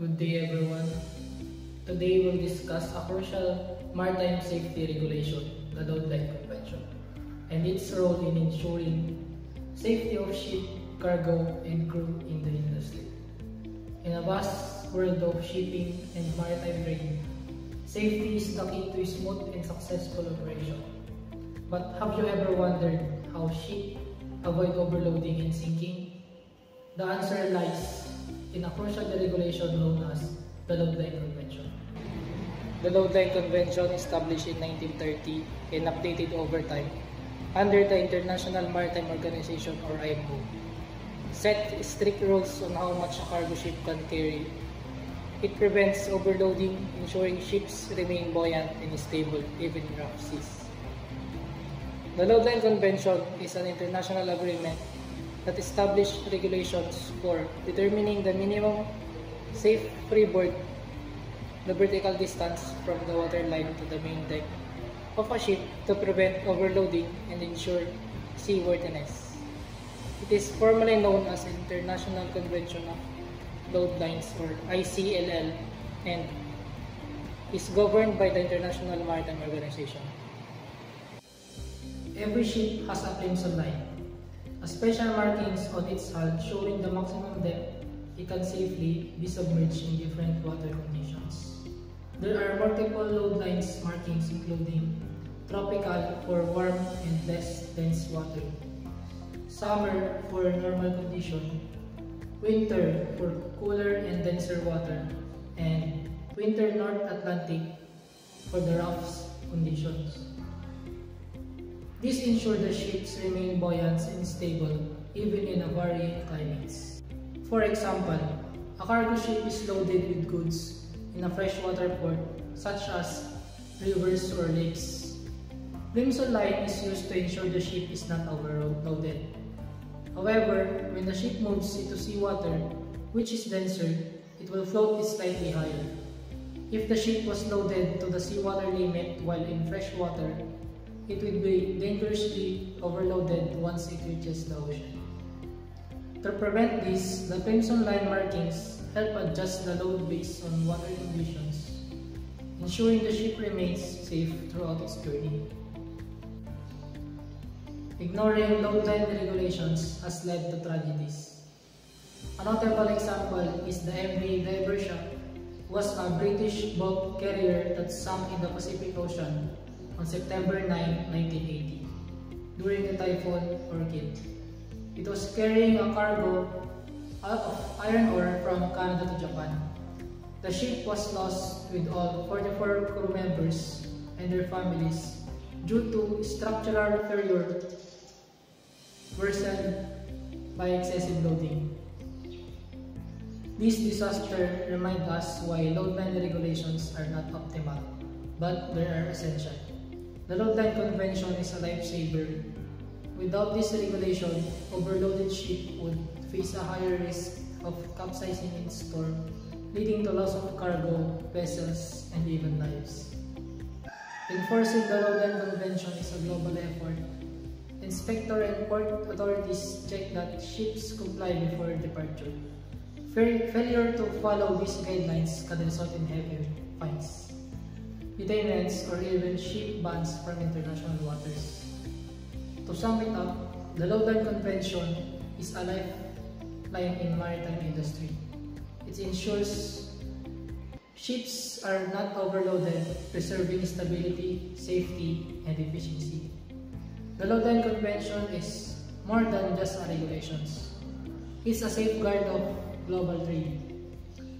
Good day everyone. Today we'll discuss a crucial maritime safety regulation, the Load Line Convention, and its role in ensuring safety of ship, cargo, and crew in the industry. In a vast world of shipping and maritime trade, safety is the key to smooth and successful operation. But have you ever wondered how ships avoid overloading and sinking? The answer lies in a crucial regulation known as the Load Line Convention. The Load Line Convention, established in 1930 and updated over time under the International Maritime Organization or IMO, set strict rules on how much a cargo ship can carry. It prevents overloading, ensuring ships remain buoyant and stable even in rough seas. The Load Line Convention is an international agreement that established regulations for determining the minimum safe freeboard, the vertical distance from the waterline to the main deck of a ship to prevent overloading and ensure seaworthiness. It is formally known as International Convention of Load Lines or ICLL and is governed by the International Maritime Organization. Every ship has a plimsoll line, a special markings on its hull showing the maximum depth it can safely be submerged in different water conditions. There are multiple load lines markings including tropical for warm and less dense water, summer for normal condition, winter for cooler and denser water, and winter North Atlantic for the rough conditions. This ensures the ships remain buoyant and stable even in a varying climates. For example, a cargo ship is loaded with goods in a freshwater port such as rivers or lakes. Plimsoll line is used to ensure the ship is not overloaded. However, when the ship moves into seawater, which is denser, it will float slightly higher. If the ship was loaded to the seawater limit while in freshwater, it will be dangerously overloaded once it reaches the ocean. To prevent this, the plimsoll line markings help adjust the load based on water conditions, ensuring the ship remains safe throughout its journey. Ignoring load line regulations has led to tragedies. A notable example is the MV Diversia, was a British bulk carrier that sank in the Pacific Ocean on September 9, 1980, during the Typhoon Orchid. It was carrying a cargo of iron ore from Canada to Japan. The ship was lost with all 44 crew members and their families due to structural failure worsened by excessive loading. This disaster reminds us why load line regulations are not optimal, but they are essential. The Load Line Convention is a lifesaver. Without this regulation, overloaded ship would face a higher risk of capsizing in storm, leading to loss of cargo, vessels, and even lives. Enforcing the Load Line Convention is a global effort. Inspector and port authorities check that ships comply before departure. Failure to follow these guidelines can result in heavy fines, detainments, or even ship bans from international waters. To sum it up, the Load Line Convention is a lifeline in maritime industry. It ensures ships are not overloaded, preserving stability, safety, and efficiency. The Load Line Convention is more than just a regulations. It's a safeguard of global trade,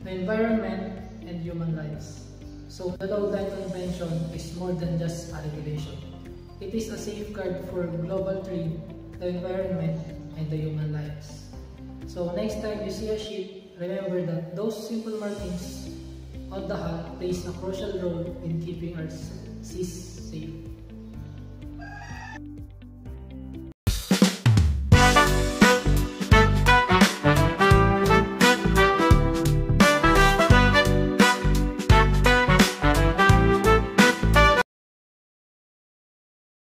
the environment, and human lives. So the Load Line Convention is more than just a regulation. It is a safeguard for global trade, the environment, and the human lives. So next time you see a ship, remember that those simple markings on the hull plays a crucial role in keeping our seas safe.